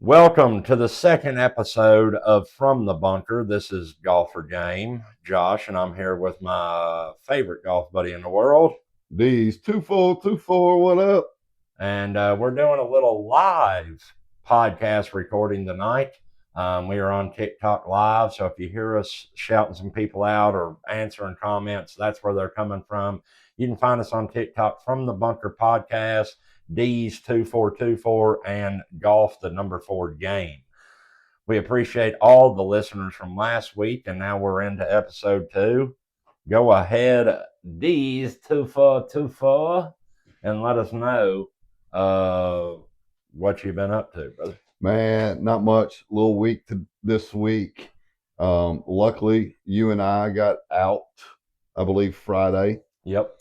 Welcome to the second episode of From the Bunker. This is golfer game, Josh, and I'm here with my favorite golf buddy in the world. These 2424, what up? And we're doing a little live podcast recording tonight. We are on TikTok Live, so if you hear us shouting some people out or answering comments, that's where they're coming from. You can find us on TikTok, From the Bunker Podcast, D's 2424, and Golf the number 4 game. We appreciate all the listeners from last week, and now we're into episode 2. Go ahead, D's 2424, and let us know what you've been up to, brother. Man, not much. A little weak this week. Luckily, you and I got out, I believe, Friday. Yep.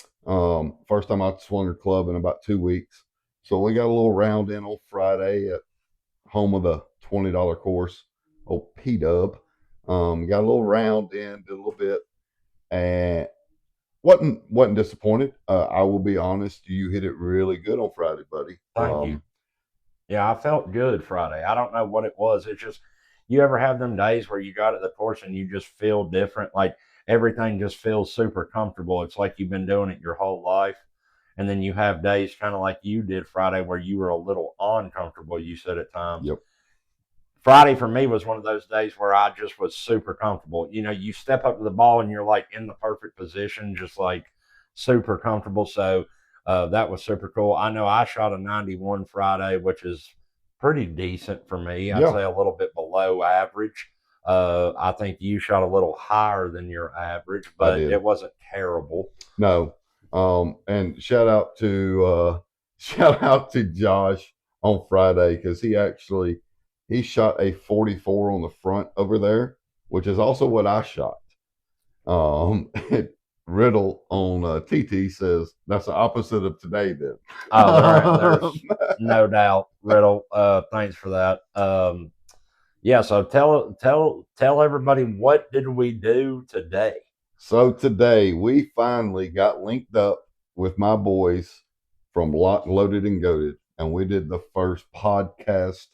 First time I swung a club in about 2 weeks. So we got a little round in on Friday at home of the $20 course, old P-Dub. Got a little round in, did a little bit, and wasn't disappointed. I will be honest, you hit it really good on Friday, buddy. Thank you. Yeah, I felt good Friday. I don't know what it was. It's just, you ever have them days where you got at the course and you just feel different? Like everything just feels super comfortable. It's like you've been doing it your whole life. And then you have days kind of like you did Friday where you were a little uncomfortable, you said at times. Yep. Friday for me was one of those days where I just was super comfortable. You know, you step up to the ball and you're like in the perfect position, just like super comfortable. So that was super cool. I know I shot a 91 Friday, which is pretty decent for me. I'd say a little bit below average. I think you shot a little higher than your average, but it wasn't terrible. No. And shout out to Josh on Friday, because he shot a 44 on the front over there, which is also what I shot. Riddle on TT says that's the opposite of today then. Oh, there's no doubt, Riddle. Thanks for that. Yeah, so tell everybody, what did we do today? So today we finally got linked up with my boys from Lock, Loaded, and Goated, and we did the first podcast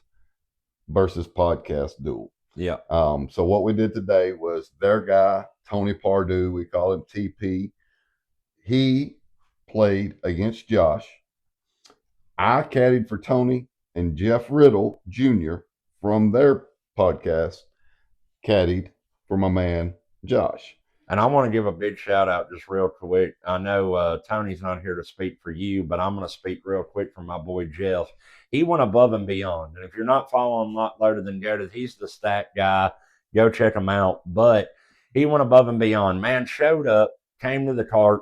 versus podcast duel. Yeah. So what we did today was their guy, Tony Pardue, we call him TP. He played against Josh. I caddied for Tony, and Jeff Riddle Jr. from their podcast caddied for my man Josh. And I want to give a big shout out just real quick. I know Tony's not here to speak for you, but I'm going to speak real quick for my boy Jeff. He went above and beyond. And if you're not following Lock, Loaded, and Goated, he's the stat guy. Go check him out. But he went above and beyond. Man showed up, came to the cart,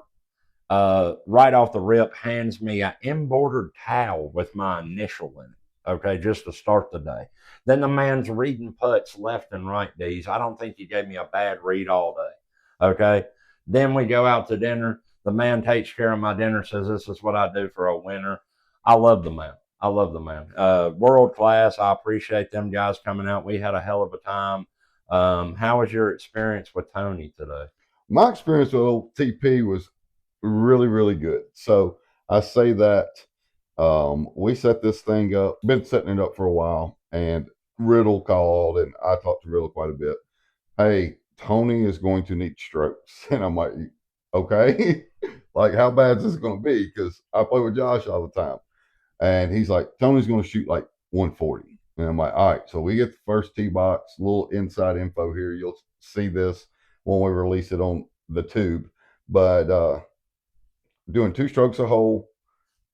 right off the rip, hands me an embroidered towel with my initial in it. Okay, just to start the day. Then the man's reading putts left and right, D's. I don't think he gave me a bad read all day. Okay. Then we go out to dinner. The man takes care of my dinner, says this is what I do for a winner. I love the man. World class. I appreciate them guys coming out. We had a hell of a time. How was your experience with Tony today? My experience with old TP was really, really good. So I say that we set this thing up, been setting it up for a while, and Riddle called, and I talked to Riddle quite a bit. Hey, Tony is going to need strokes. And I'm like, okay, like how bad is this going to be? Because I play with Josh all the time. And he's like, Tony's going to shoot like 140. And I'm like, all right, so we get the first tee box, little inside info here. You'll see this when we release it on the tube. But doing 2 strokes a hole.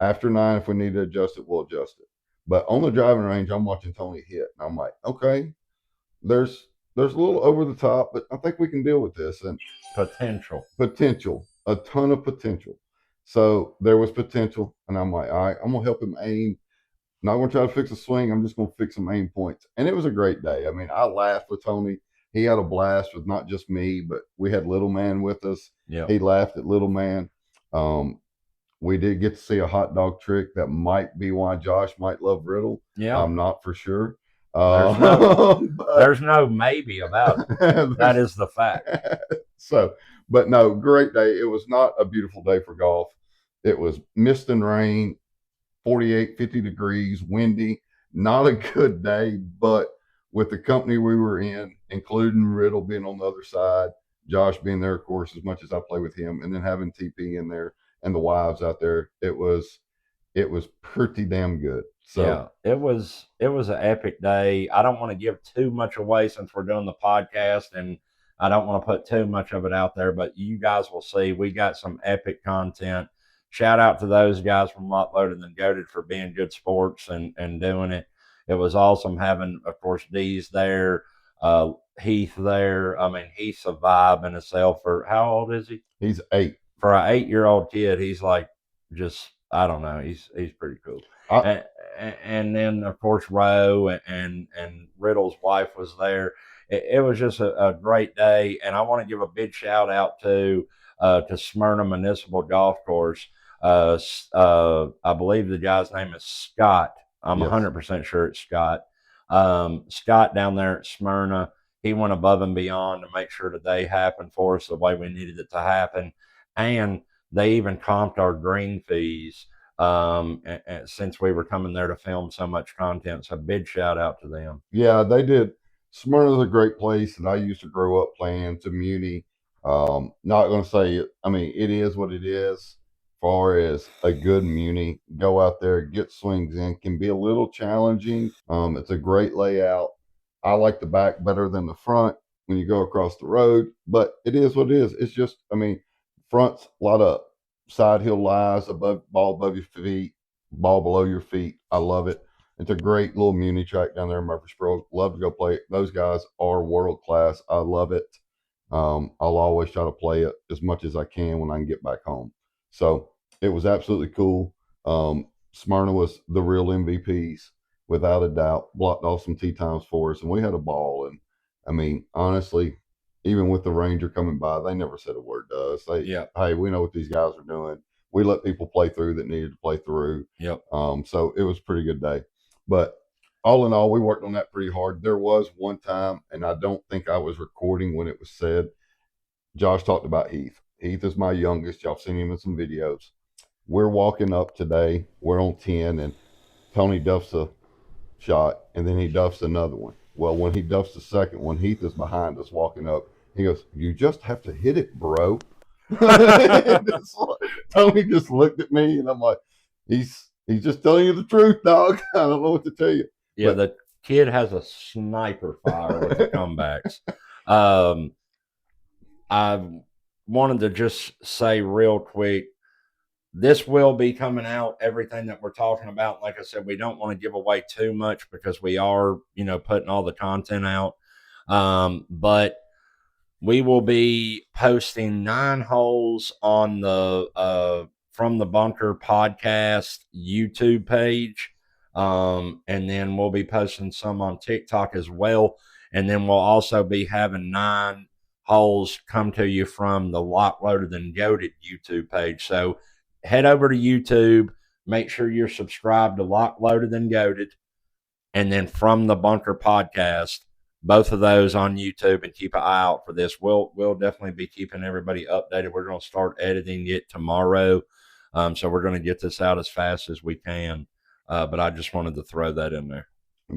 After 9, if we need to adjust it, we'll adjust it. But on the driving range, I'm watching Tony hit. And I'm like, okay, there's a little over the top, but I think we can deal with this. And potential, a ton of potential. So there was potential, and I'm like, all right, I'm gonna help him aim. Not gonna try to fix a swing. I'm just gonna fix some aim points. And it was a great day. I mean, I laughed with Tony. He had a blast with not just me, but we had Little Man with us. Yeah. He laughed at Little Man. We did get to see a hot dog trick that might be why Josh might love Riddle. Yeah, I'm not for sure. There's no maybe about it. That is the fact. So, but no, great day. It was not a beautiful day for golf. It was mist and rain, 48, 50 degrees, windy. not a good day, but with the company we were in, including Riddle being on the other side, Josh being there, of course, as much as I play with him, and then having TP in there and the wives out there, it was pretty damn good. Yeah, So it was an epic day. I don't want to give too much away since we're doing the podcast, and I don't want to put too much of it out there, but you guys will see we got some epic content. Shout out to those guys from Lot Loaded and Goated for being good sports and doing it. It was awesome having, of course, Dee's there, Heath there. I mean, Heath's a vibe in himself. For how old is he? he's 8. For an 8-year-old kid, he's like just I don't know. He's pretty cool. I, And, and then of course Roe and Riddle's wife was there. It was just a great day, and I want to give a big shout out to Smyrna Municipal Golf Course. I believe the guy's name is Scott. I'm yes. 100% sure it's Scott. Scott down there at Smyrna, he went above and beyond to make sure the day happened for us the way we needed it to happen, and they even comped our green fees and since we were coming there to film so much content. So big shout out to them. Yeah, they did. Smyrna's a great place that I used to grow up playing. It's a muni. Not going to say it. I mean, it is what it is. Far as a good muni, go out there, get swings in. Can be a little challenging. It's a great layout. I like the back better than the front when you go across the road, but it is what it is. It's just, I mean, front's a lot of side hill lies, above your feet, ball below your feet. I love it. It's a great little muni track down there in Murfreesboro. Love to go play it. Those guys are world class. I love it. I'll always try to play it as much as I can when I can get back home. So it was absolutely cool. Smyrna was the real MVPs without a doubt. Blocked off some tee times for us, and we had a ball. And I mean, honestly, even with the Ranger coming by, they never said a word to us. Yep. Hey, we know what these guys are doing. We let people play through that needed to play through. Yep. So it was a pretty good day. But all in all, we worked on that pretty hard. There was one time, and I don't think I was recording when it was said. Josh talked about Heath. Heath is my youngest. Y'all seen him in some videos. We're walking up today. We're on 10, and Tony duffs a shot, and then he duffs another one. Well, when he duffs the second one, Heath is behind us walking up. He goes, "You just have to hit it, bro." Tony just looked at me, and I'm like, he's just telling you the truth, dog. I don't know what to tell you. Yeah, But the kid has a sniper fire with the comebacks. Um, I wanted to just say real quick, this will be coming out, everything that we're talking about. Like I said, we don't want to give away too much because we are, putting all the content out. But we will be posting 9 holes on the From the Bunker podcast YouTube page. And then we'll be posting some on TikTok as well. And then we'll also be having 9 holes come to you from the Lock Loaded and Goated YouTube page. So head over to YouTube, make sure you're subscribed to Lock Loaded and Goated, and then From the Bunker podcast, both of those on YouTube, and keep an eye out for this. We'll definitely be keeping everybody updated. We're going to start editing it tomorrow, so we're going to get this out as fast as we can. But I just wanted to throw that in there.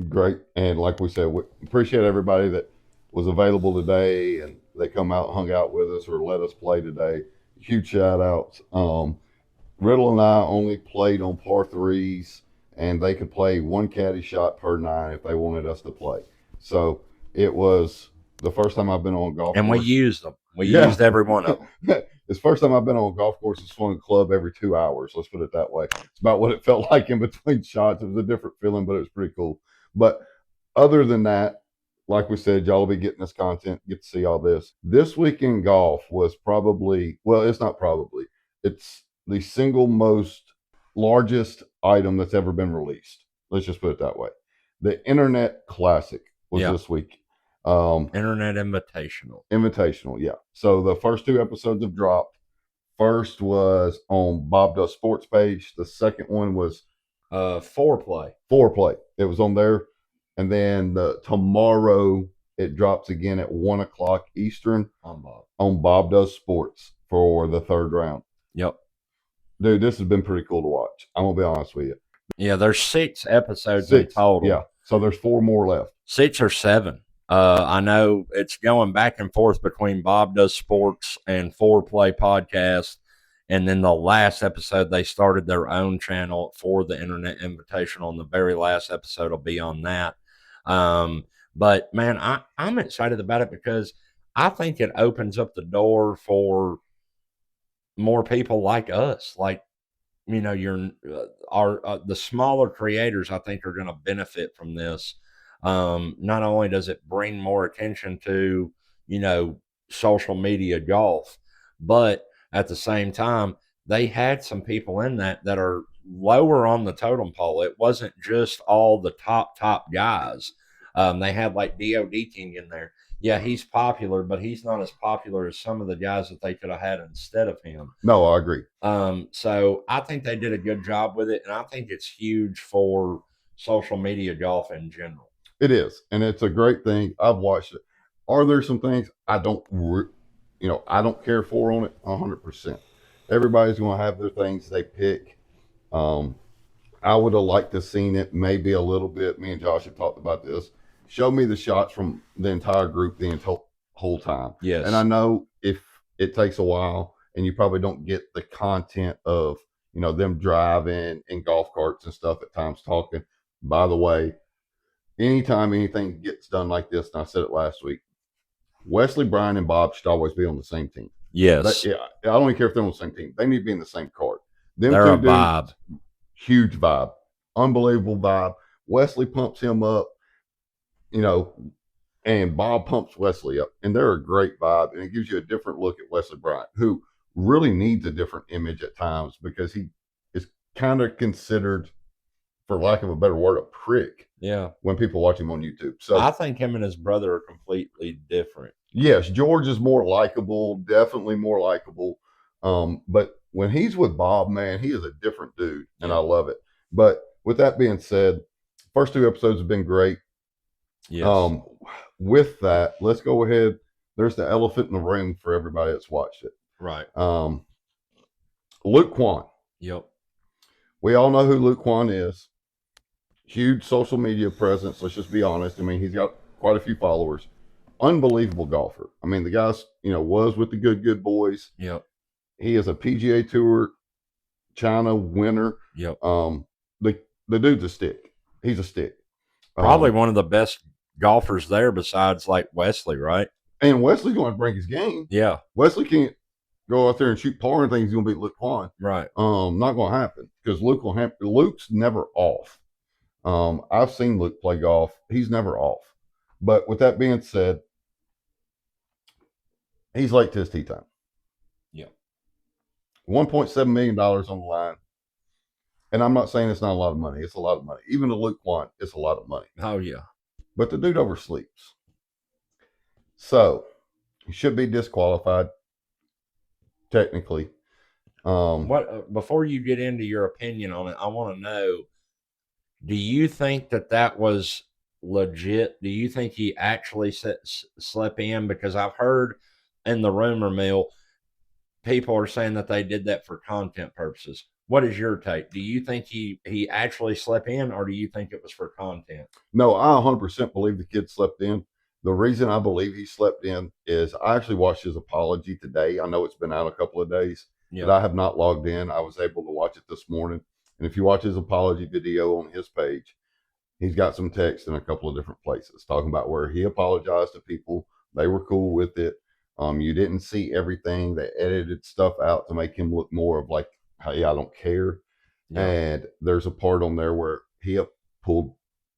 great. And like we said, we appreciate everybody that was available today and they come out and hung out with us or let us play today. Huge shout outs. Riddle and I only played on par threes, and they could play one caddy shot per 9 if they wanted us to play. So it was the first time I've been on a golf And course. we used them. We used every one of them. It's the first time I've been on a golf course and swung a club every 2 hours. Let's put it that way. It's about what it felt like in between shots. It was a different feeling, but it was pretty cool. But other than that, like we said, y'all will be getting this content, get to see all this. This week in golf was probably, well, it's not probably, it's the single most largest item that's ever been released. Let's just put it that way. The Internet Classic was this week. Internet Invitational, yeah. So the first 2 episodes have dropped. First was on Bob Does Sports page. The second one was Foreplay. It was on there. And then tomorrow it drops again at 1:00 Eastern on Bob Does Sports for the 3rd round. Yep. Dude, this has been pretty cool to watch. I'm gonna be honest with you. Yeah, there's 6 episodes in 6. Yeah. total. So there's 4 more left. 6 or 7. I know it's going back and forth between Bob Does Sports and Foreplay Podcast. And then the last episode, they started their own channel for the Internet Invitational, and the very last episode will be on that. But man, I'm excited about it because I think it opens up the door for more people like us. Like, you know, your our the smaller creators, I think, are going to benefit from this. Not only does it bring more attention to, you know, social media golf, but at the same time, they had some people in that are lower on the totem pole. It wasn't just all the top guys. They had like DOD King in there. Yeah, he's popular, but he's not as popular as some of the guys that they could have had instead of him. No, I agree. So I think they did a good job with it, and I think it's huge for social media golf in general. It is, and it's a great thing. I've watched it. Are there some things I don't, I don't care for on it? 100%. Everybody's going to have their things they pick. I would have liked to seen it maybe a little bit. Me and Josh have talked about this. Show me the shots from the entire group the whole time. Yes. And I know if it takes a while and you probably don't get the content of, them driving in golf carts and stuff at times talking. By the way, anytime anything gets done like this, and I said it last week, Wesley, Brian, and Bob should always be on the same team. Yes. I don't even care if they're on the same team. They need to be in the same cart. They're a vibe. Huge vibe. Unbelievable vibe. Wesley pumps him up, and Bob pumps Wesley up. And they're a great vibe. And it gives you a different look at Wesley Bryant, who really needs a different image at times because he is kind of considered, for lack of a better word, a prick. Yeah. When people watch him on YouTube. So I think him and his brother are completely different. Yes, George is more likable, definitely more likable. But when he's with Bob, man, he is a different dude, and I love it. But with that being said, first 2 episodes have been great. Yes. With that, let's go ahead. There's the elephant in the room for everybody that's watched it. Right. Luke Kwan. Yep. We all know who Luke Kwan is. Huge social media presence. Let's just be honest. I mean, he's got quite a few followers. Unbelievable golfer. I mean, the guy's, was with the good boys. Yep. He is a PGA Tour China winner. Yep. The dude's a stick. He's a stick. Probably one of the best golfers there besides like Wesley, right? And Wesley's going to bring his game. Yeah. Wesley can't go out there and shoot par and think he's going to beat Luke Kwan. Right. Not going to happen because Luke's never off. I've seen Luke play golf. He's never off. But with that being said, he's late to his tee time. Yeah. $1.7 million on the line. And I'm not saying it's not a lot of money. It's a lot of money. Even to Luke Kwan, it's a lot of money. Oh, yeah. But the dude oversleeps. So, he should be disqualified, technically. Before you get into your opinion on it, I want to know, do you think that was legit? Do you think he actually slept in? Because I've heard in the rumor mill, people are saying that they did that for content purposes. What is your take? Do you think he actually slept in, or do you think it was for content? No, I 100% believe the kid slept in. The reason I believe he slept in is I actually watched his apology today. I know it's been out a couple of days, but I have not logged in. I was able to watch it this morning. And if you watch his apology video on his page, he's got some text in a couple of different places talking about where he apologized to people. They were cool with it. You didn't see everything. They edited stuff out to make him look more of like, hey, I don't care. Yeah. And there's a part on there where he pulled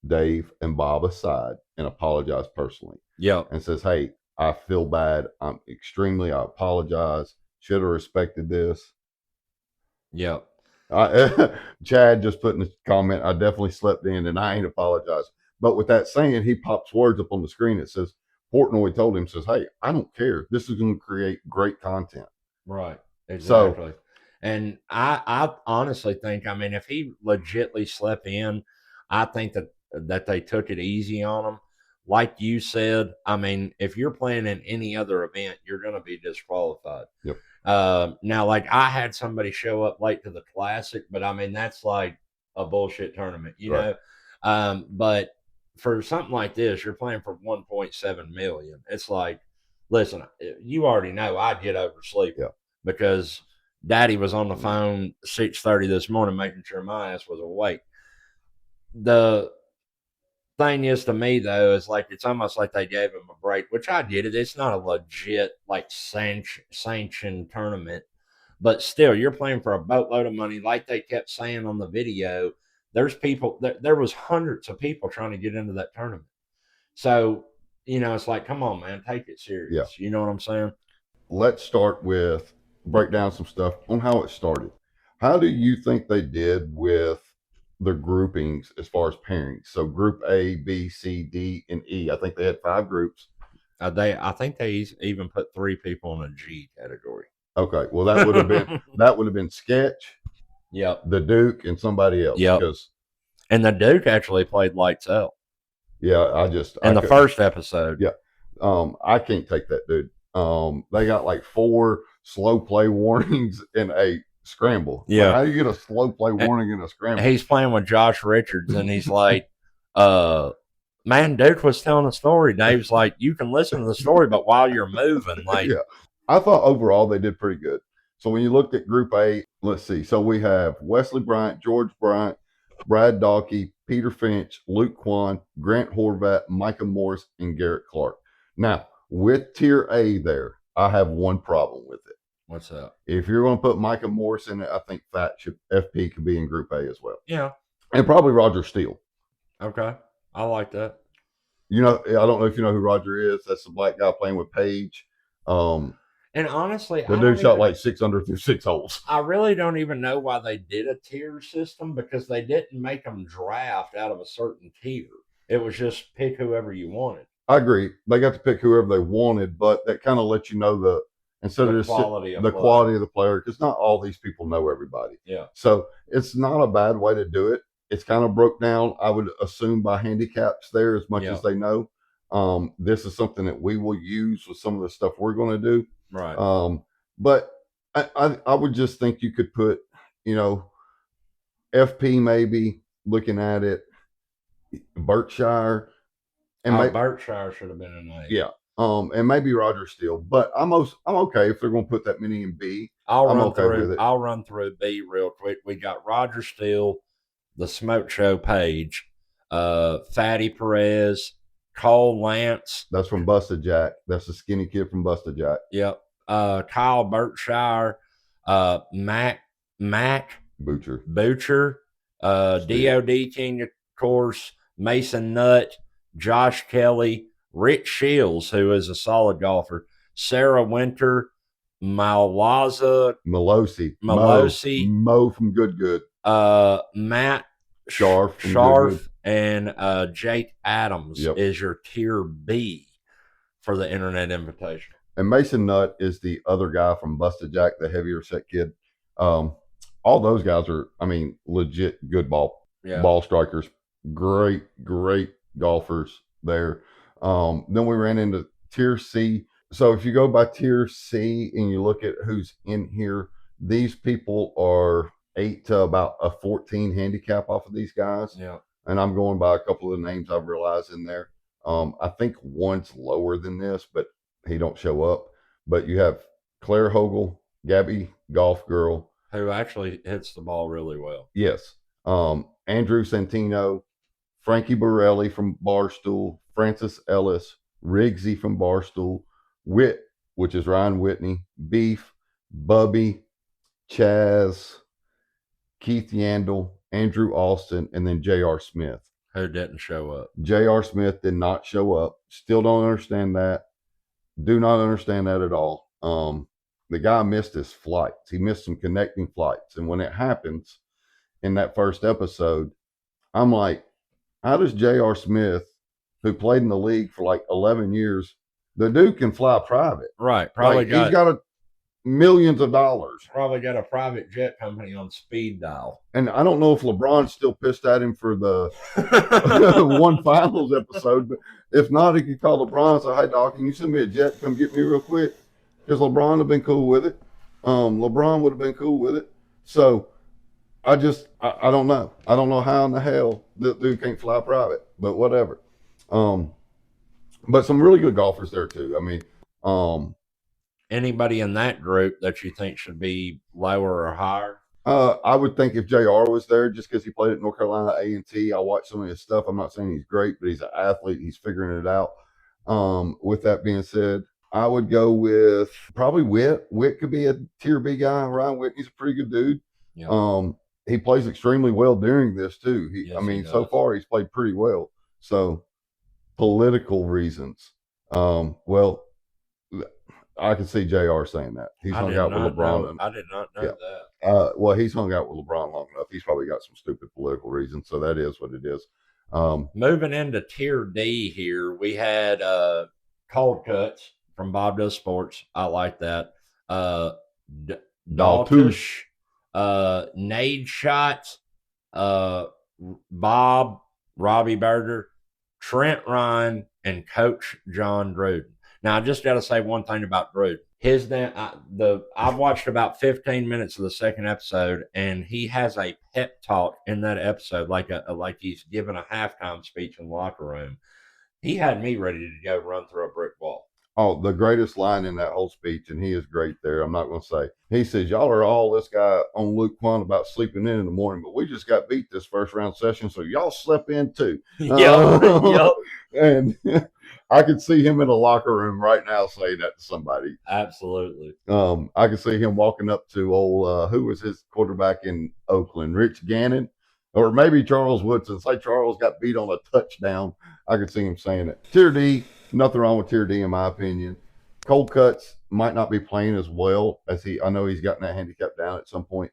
Dave and Bob aside and apologized personally. Yeah. And says, hey, I feel bad. I apologize. Should have respected this. Yeah. Chad just put in the comment, I definitely slept in and I ain't apologized. But with that saying, he pops words up on the screen. It says, Portnoy told him, says, hey, I don't care. This is going to create great content. Right. Exactly. And I honestly think, I mean, if he legitly slept in, I think that they took it easy on him. Like you said, I mean, if you're playing in any other event, you're going to be disqualified. Yep. Now, like I had somebody show up late to the Classic, but I mean, that's like a bullshit tournament, you Right. know. But for something like this, you're playing for 1.7 million. It's like, listen, you already know I get oversleeping Yeah. because Daddy was on the phone 6:30 this morning making sure my ass was awake. The thing is, to me though, is like it's almost like they gave him a break, which I get it. It's not a legit like sanctioned tournament, but still, you're playing for a boatload of money. Like they kept saying on the video, there's people. There was hundreds of people trying to get into that tournament. So it's like, come on, man, take it serious. Yeah. You know what I'm saying? Let's start with break down some stuff on how it started. How do you think they did with the groupings as far as pairings? So group A, B, C, D, and E. I think they had 5 groups. I think they even put 3 people in a G category. Okay, well that would have been Sketch, Yep, the Duke, and somebody else. Yep. And the Duke actually played lights out. Yeah, in the first episode. Yeah, I can't take that dude. They got like 4 slow play warnings in a scramble. Yeah, like, how do you get a slow play warning in a scramble? He's playing with Josh Richards, and he's like, man, Duke was telling a story. Dave's like, you can listen to the story, but while you're moving, like, yeah. I thought overall they did pretty good. So when you looked at Group A, let's see. So we have Wesley Bryant, George Bryant, Brad Dalkey, Peter Finch, Luke Kwan, Grant Horvat, Micah Morris, and Garrett Clark. Now, with Tier A there, I have one problem with it. What's that? If you're going to put Micah Morris in it, I think FP could be in Group A as well. Yeah. And probably Roger Steele. Okay. I like that. I don't know if you know who Roger is. That's the black guy playing with Paige. And honestly, the dude shot like 6 under through 6 holes. I really don't even know why they did a tier system, because they didn't make them draft out of a certain tier. It was just pick whoever you wanted. I agree. They got to pick whoever they wanted, but that kind of lets you know the quality of the player, because not all these people know everybody. Yeah. So it's not a bad way to do it. It's kind of broke down, I would assume, by handicaps there as much as they know. This is something that we will use with some of the stuff we're going to do. Right. But I would just think you could put, FP maybe looking at it, Berkshire, and Berkshire should have been in A. Yeah. And maybe Roger Steele, but I'm okay if they're going to put that many in B. I'll run through B real quick. We got Roger Steele, the Smoke Show Page, Fatty Perez, Cole Lance. That's from Busted Jack. That's the skinny kid from Busted Jack. Yep. Kyle Berkshire, Mac Butcher, DOD King, of course, Mason Nutt, Josh Kelly, Rick Shields, who is a solid golfer, Sarah Winter, Malaza Melosi, Mo from Good, Matt Sharf, and Jake Adams is your tier B for the Internet Invitational. And Mason Nutt is the other guy from Busted Jack, the heavier set kid. All those guys are, legit good ball strikers. Great golfers there. Then we ran into Tier C. So if you go by Tier C and you look at who's in here, these people are 8 to about a 14 handicap off of these guys. Yeah. And I'm going by a couple of the names I've realized in there. I think one's lower than this, but he don't show up. But you have Claire Hogle, Gabby Golf Girl, who actually hits the ball really well. Yes. Andrew Santino, Frankie Borelli from Barstool, Francis Ellis, Riggsy from Barstool, Witt, which is Ryan Whitney, Beef, Bubby, Chaz, Keith Yandel, Andrew Austin, and then J.R. Smith. Who didn't show up. J.R. Smith did not show up. Still don't understand that. Do not understand that at all. The guy missed his flights. He missed some connecting flights. And when it happens in that first episode, I'm like, how does J.R. Smith, who played in the league for like 11 years, the dude can fly private. Right. Probably he's got millions of dollars. Probably got a private jet company on speed dial. And I don't know if LeBron's still pissed at him for the one finals episode, but if not, he could call LeBron and say, hey, Doc, can you send me a jet? Come get me real quick. Because LeBron would have been cool with it. LeBron would have been cool with it. So I just I don't know. I don't know how in the hell the dude can't fly private, but whatever. Um, but some really good golfers there too. I mean, um, Anybody in that group that you think should be lower or higher? I would think if Jr. was there, just because he played at North Carolina A&T, I watched some of his stuff. I'm not saying he's great, but he's an athlete. He's figuring it out. With that being said, I would go with probably Witt. Witt could be a tier B guy. Ryan Whitney's a pretty good dude. Yeah. He plays extremely well during this too. Yes, he So does. far he's played pretty well. So political reasons. Well, I can see Jr. saying that he's hung out with LeBron. I did not know Yeah. that. Well, he's hung out with LeBron long enough. He's probably got some stupid political reasons. So that is what it is. Moving into tier D here, we had cold cuts from Bob Does Sports. I like that. D- Daltush, Nade Shots, uh, Bob, Robbie Berger, Trent Ryan, and Coach John Gruden. Now, I just got to say one thing about Gruden. I've watched about 15 minutes of the second episode, and he has a pep talk in that episode, like he's giving a halftime speech in the locker room. He had me ready to go run through a brick wall. Oh, the greatest line in that whole speech, and he is great there. I'm not going to say. He says, y'all are all this guy on Luke Quan about sleeping in the morning, but we just got beat this first round session, so y'all slept in too. Yep. And I could see him in a locker room right now saying that to somebody. Absolutely. I could see him walking up to old, who was his quarterback in Oakland, Rich Gannon, or maybe Charles Woodson. Say Charles got beat on a touchdown. I could see him saying it. Tier D, nothing wrong with tier D in my opinion. Cold cuts might not be playing as well as I know he's gotten that handicap down at some point.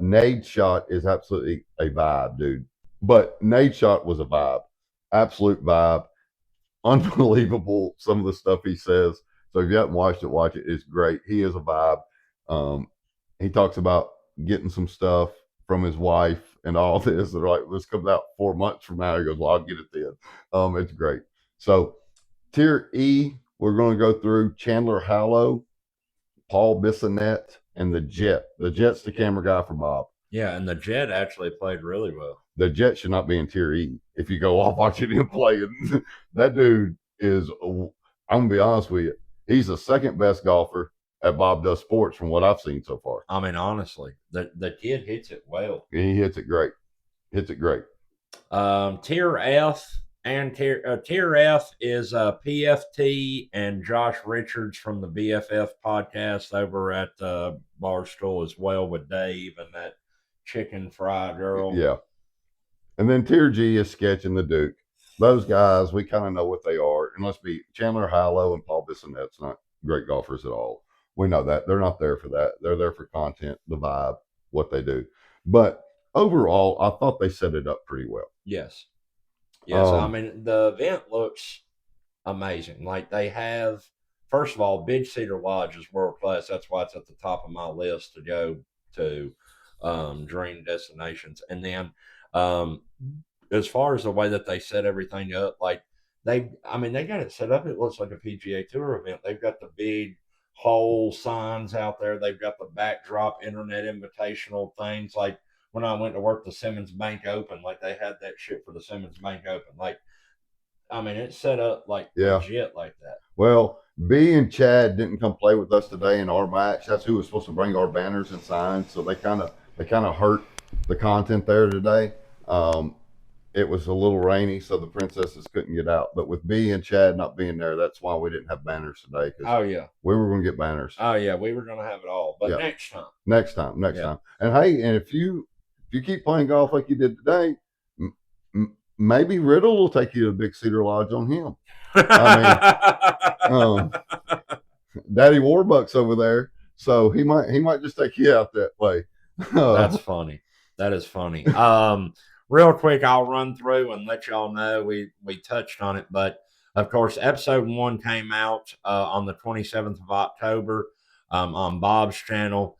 Nade shot is absolutely a vibe, dude. But Nade shot was a vibe, absolute vibe, unbelievable. Some of the stuff he says. So if you haven't watched it, watch it. It's great. He is a vibe. He talks about getting some stuff from his wife and all this. They're like, this comes out 4 months from now. He goes, well, I'll get it then. It's great. So tier E, we're going to go through Chandler Hallow, Paul Bissonnette, and the Jet. The Jet's the camera guy for Bob. Yeah, and the Jet actually played really well. The Jet should not be in tier E. If you go off watching him play, that dude is, I'm going to be honest with you, he's the second best golfer at Bob Does Sports from what I've seen so far. I mean, honestly, the kid hits it well. He hits it great. Tier F and tier F is PFT and Josh Richards from the BFF podcast over at Barstool as well with Dave and that chicken fry girl. Yeah. And then tier G is Sketch and the Duke. Those guys, we kind of know what they are. And let's be Chandler Hallow and Paul Bissonnette's not great golfers at all. We know that. They're not there for that. They're there for content, the vibe, what they do. But overall, I thought they set it up pretty well. Yes. I mean, the event looks amazing. Like they have, first of all, Big Cedar Lodge is world class. That's why it's at the top of my list to go to dream destinations. And then as far as the way that they set everything up, like they got it set up. It looks like a PGA Tour event. They've got the big whole signs out there. They've got the backdrop Internet Invitational things. Like when I went to work the Simmons Bank Open, like they had that shit for the Simmons Bank Open. Like, I mean, it's set up like legit like that. Well, B and Chad didn't come play with us today in our match. That's who was supposed to bring our banners and signs. So they kind of hurt the content there today. It was a little rainy, so the princesses couldn't get out. But with B and Chad not being there, that's why we didn't have banners today. Oh yeah, we were going to get banners. Oh yeah, we were going to have it all. But next time. And hey, and if you keep playing golf like you did today, maybe Riddle will take you to Big Cedar Lodge on him. I mean, Daddy Warbucks over there, so he might just take you out that way. That's funny. That is funny. Real quick, I'll run through and let y'all know we touched on it, but of course, episode 1 came out on the 27th of October on Bob's channel.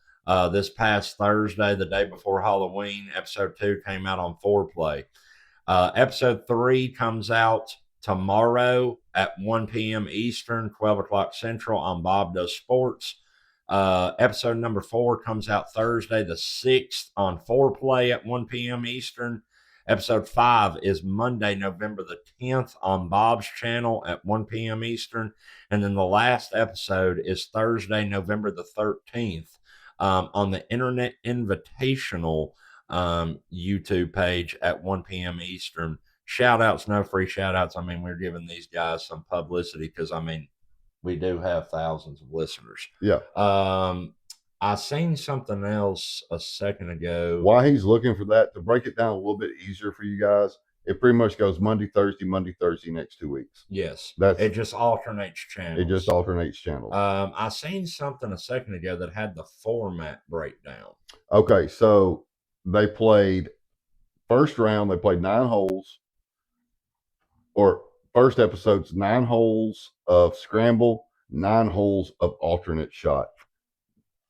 This past Thursday, the day before Halloween, episode 2 came out on Foreplay. Episode 3 comes out tomorrow at 1 p.m. Eastern, 12 o'clock Central on Bob Does Sports. Episode number 4 comes out Thursday the 6th on Foreplay at 1 p.m. Eastern. Episode 5 is Monday, November the 10th on Bob's channel at 1 p.m. Eastern. And then the last episode is Thursday, November the 13th on the Internet Invitational YouTube page at 1 p.m. Eastern. Shout outs, no free shout outs. I mean, we're giving these guys some publicity because, I mean, we do have thousands of listeners. Yeah. I seen something else a second ago. While he's looking for that, to break it down a little bit easier for you guys, it pretty much goes Monday, Thursday, next 2 weeks. Yes. It just alternates channels. It just alternates channels. I seen something a second ago that had the format breakdown. Okay, so they played first round, they played 9 holes, or first episode's 9 holes of scramble, 9 holes of alternate shot.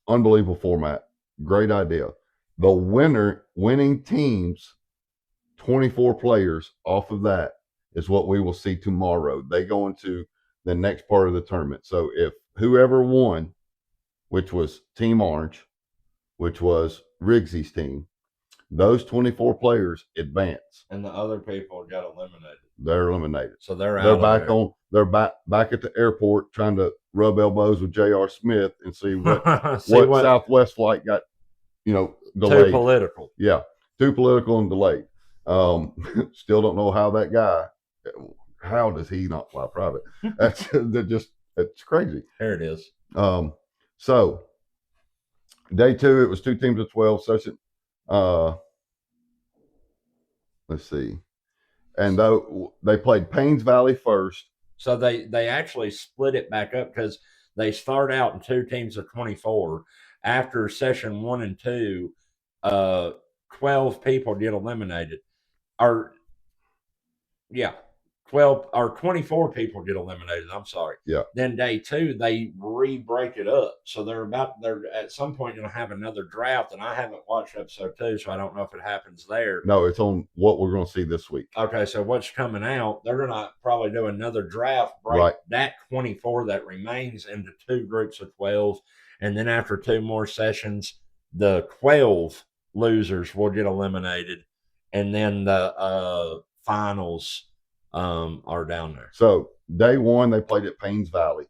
Unbelievable format. Great idea. The winning teams, 24 players off of that is what we will see tomorrow. They go into the next part of the tournament. So if whoever won, which was Team Orange, which was Riggsy's team, those 24 players advance. And the other people got eliminated. They're eliminated. So they're back on. They're back at the airport trying to rub elbows with J.R. Smith and see what what Southwest flight got, delayed. Too political. Yeah, too political and delayed. Still don't know how that guy. How does he not fly private? It's crazy. There it is. So day 2, it was 2 teams of 12 session. Let's see. And though they played Paynes Valley first. So they actually split it back up because they start out in 2 teams of 24. After session 1 and 2, 12 people get eliminated. 24 people get eliminated. I'm sorry. Yeah. Then day 2, they re-break it up. So they're at some point going to have another draft, and I haven't watched episode 2, so I don't know if it happens there. No, it's on what we're going to see this week. Okay, so what's coming out, they're going to probably do another draft, break that 24 that remains into 2 groups of 12, and then after 2 more sessions, the 12 losers will get eliminated, and then the finals are down there. So day 1, they played at Paynes Valley,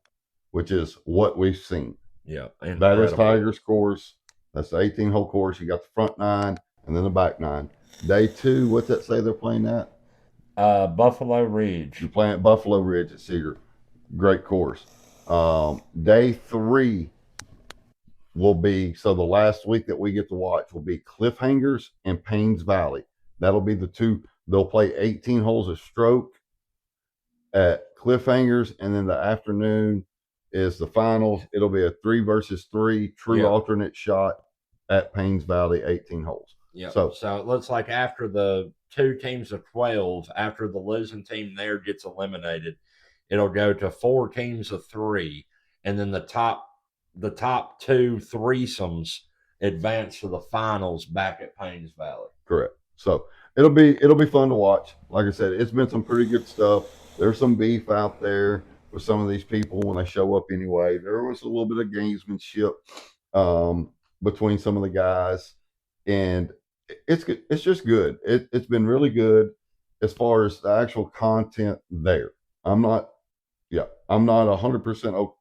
which is what we've seen. Yeah. That is Tiger's course. That's the 18-hole course. You got the front 9 and then the back 9. Day 2, what's that say they're playing at? Buffalo Ridge. You're playing at Buffalo Ridge at Cedar. Great course. Day 3 will be, so the last week that we get to watch will be Cliffhangers and Paynes Valley. That'll be the 2. They'll play 18 holes of stroke at Cliffhangers, and then the afternoon is the finals. It'll be a 3 versus 3 true alternate shot at Paynes Valley, 18 holes. Yeah. So it looks like after the 2 teams of 12, after the losing team there gets eliminated, it'll go to 4 teams of 3, and then the top 2 threesomes advance to the finals back at Paynes Valley. Correct. So it'll be fun to watch. Like I said, it's been some pretty good stuff. There's some beef out there with some of these people when they show up anyway. There was a little bit of gamesmanship between some of the guys, and it's good. It's just good. It's been really good as far as the actual content there. I'm not 100%.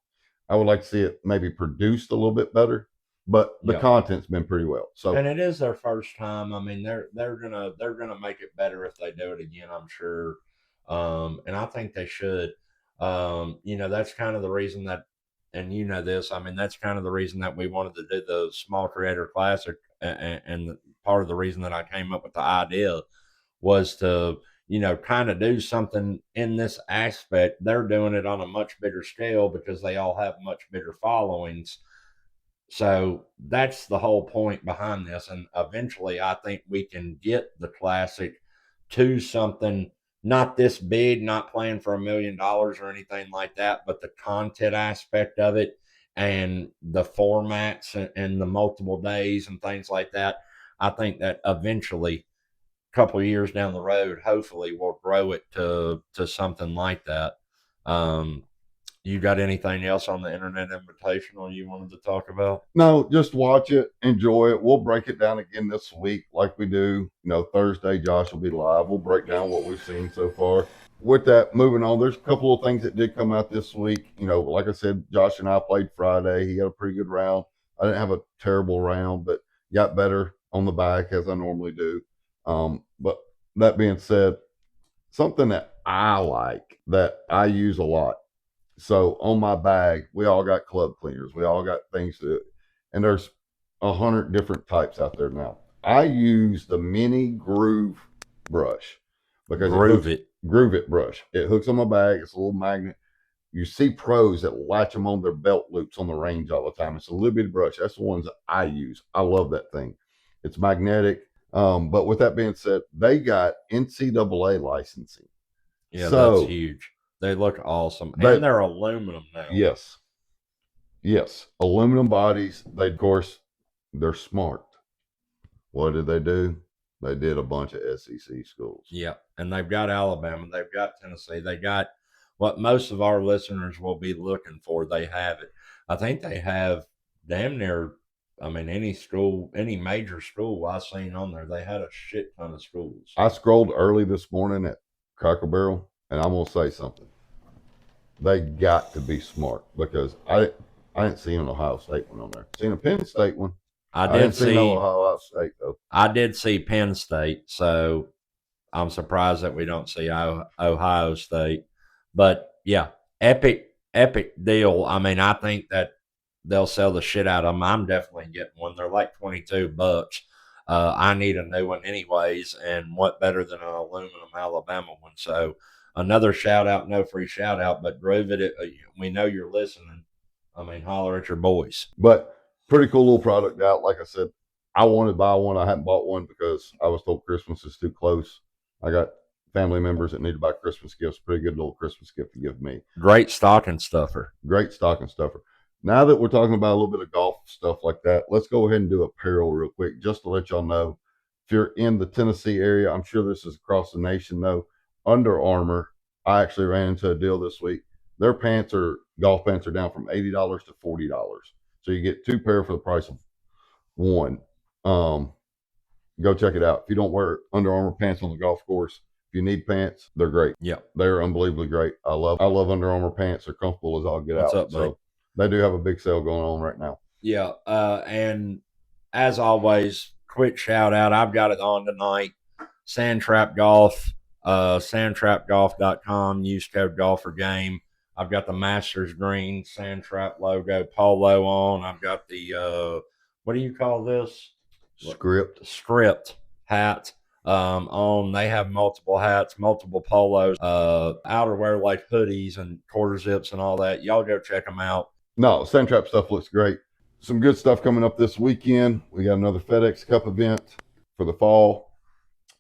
I would like to see it maybe produced a little bit better, but the content's been pretty well. So, and it is their first time. I mean, they're gonna make it better if they do it again, I'm sure. And I think they should. That's kind of the reason that, and this, I mean, that's kind of the reason that we wanted to do the Small Creator Classic, and part of the reason that I came up with the idea was to, kind of do something in this aspect. They're doing it on a much bigger scale because they all have much bigger followings. So that's the whole point behind this. And eventually I think we can get the Classic to something not this big, not playing for $1 million or anything like that, but the content aspect of it and the formats and the multiple days and things like that. I think that eventually, a couple of years down the road, hopefully we'll grow it to something like that. You got anything else on the Internet Invitational you wanted to talk about? No, just watch it, enjoy it. We'll break it down again this week like we do. Thursday, Josh will be live. We'll break down what we've seen so far. With that, moving on, there's a couple of things that did come out this week. Like I said, Josh and I played Friday. He had a pretty good round. I didn't have a terrible round, but got better on the back as I normally do. But that being said, something that I like that I use a lot. So on my bag, we all got club cleaners. We all got things to, and there's 100 different types out there now. I use the mini groove brush because groove it brush. It hooks on my bag. It's a little magnet. You see pros that latch them on their belt loops on the range all the time. It's a little bitty brush. That's the ones that I use. I love that thing. It's magnetic. But with that being said, they got NCAA licensing. Yeah, that's huge. They look awesome. And they're aluminum now. Yes. Yes. Aluminum bodies. Of course, they're smart. What did they do? They did a bunch of SEC schools. Yeah. And they've got Alabama. They've got Tennessee. They got what most of our listeners will be looking for. They have it. I think they have damn near, any school, any major school I've seen on there, they had a shit ton of schools. I scrolled early this morning at Cracker Barrel, and I'm going to say something. They got to be smart because I didn't see an Ohio State one on there. Seen a Penn State one. I didn't see no Ohio State, though. I did see Penn State, so I'm surprised that we don't see Ohio State. But, yeah, epic deal. I think that they'll sell the shit out of them. I'm definitely getting one. They're like $22. I need a new one anyways, and what better than an aluminum Alabama one? So another shout out, no free shout out, but Groove it. We know you're listening. Holler at your boys. But pretty cool little product out. Like I said, I wanted to buy one. I hadn't bought one because I was told Christmas is too close. I got family members that need to buy Christmas gifts. Pretty good little Christmas gift to give me. Great stocking stuffer. Great stocking stuffer. Now that we're talking about a little bit of golf stuff like that, let's go ahead and do apparel real quick, just to let y'all know. If you're in the Tennessee area, I'm sure this is across the nation though. Under Armour, I actually ran into a deal this week. Their golf pants are down from $80 to $40. So you get 2 pair for the price of one. Go check it out. If you don't wear Under Armour pants on the golf course, if you need pants, they're great. Yeah, they're unbelievably great. I love Under Armour pants. They're comfortable as all get What's out. Up, so they do have a big sale going on right now. Yeah, and as always, quick shout out. I've got it on tonight. Sandtrap Golf, sandtrapgolf.com. Use code GolferGame. I've got the Masters Green Sandtrap logo polo on. I've got the what do you call this? Script hat on. They have multiple hats, multiple polos, outerwear like hoodies and quarter zips and all that. Y'all go check them out. No, Sandtrap stuff looks great. Some good stuff coming up this weekend. We got another FedEx Cup event for the fall.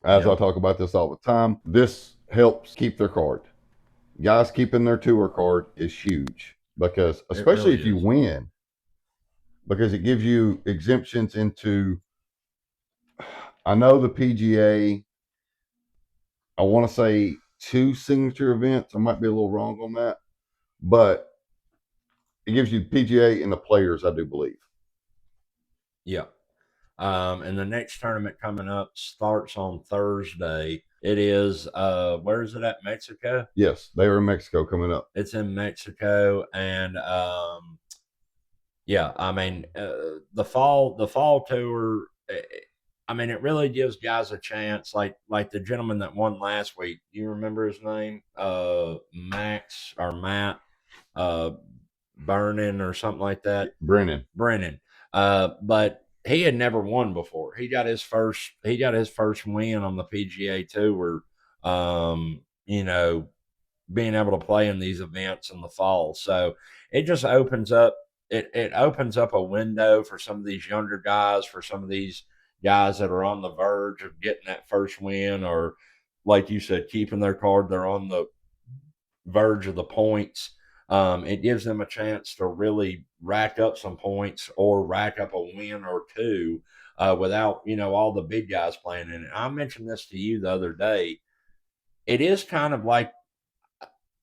I talk about this all the time. This helps keep their card. Guys keeping their tour card is huge because, especially if you win, because it gives you exemptions into, I know the PGA, I want to say 2 signature events. I might be a little wrong on that, but it gives you PGA and the Players, I do believe. Yeah. And the next tournament coming up starts on Thursday. It is, where is it at? Mexico? Yes, they are in Mexico coming up. It's in Mexico. And, the fall tour, it really gives guys a chance. Like the gentleman that won last week. Do you remember his name? Matt, Burnin or something like that. Brennan. But he had never won before. He got his first win on the PGA Tour. Being able to play in these events in the fall. So it just opens up. It opens up a window for some of these younger guys, for some of these guys that are on the verge of getting that first win, or like you said, keeping their card. They're on the verge of the points. It gives them a chance to really rack up some points or rack up a win or two without, all the big guys playing in it. I mentioned this to you the other day. It is kind of like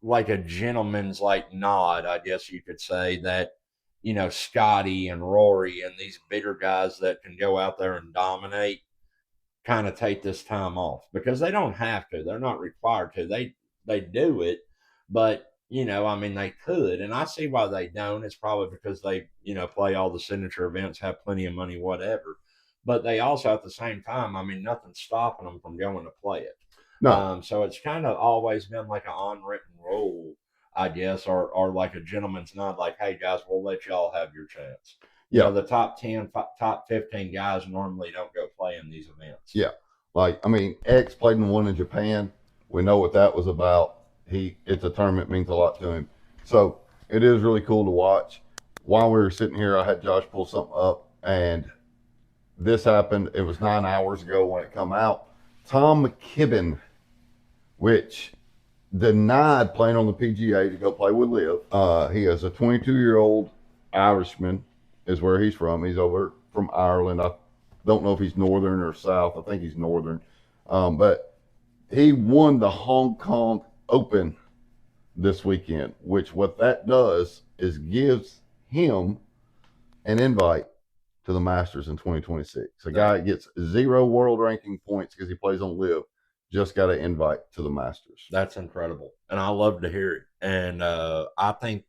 like a gentleman's like nod, I guess you could say, that Scotty and Rory and these bigger guys that can go out there and dominate kind of take this time off, because they don't have to. They're not required to. They do it, but I mean, they could, and I see why they don't. It's probably because they play all the signature events, have plenty of money, whatever. But they also, at the same time, I mean, nothing's stopping them from going to play it. No, So it's kind of always been like an unwritten rule, I guess, or like a gentleman's nod, like, hey guys, we'll let y'all have your chance. yeah, The top 10, top 15 guys normally don't go play in these events. yeah. Like, I mean, X played in one in Japan. We know what that was about. It's a tournament, means a lot to him. So it is really cool to watch. While we were sitting here, I had Josh pull something up, and this happened. It was 9 hours ago when it come out. Tom McKibben, which denied playing on the PGA to go play with LIV. He is a 22-year-old Irishman, is where he's from. He's over from Ireland. I don't know if he's northern or south. I think he's northern. But he won the Hong Kong Open this weekend, which what that does is gives him an invite to the Masters in 2026. A guy gets 0 world ranking points because he plays on LIV, just got an invite to the Masters. That's incredible, and I love to hear it. And I think,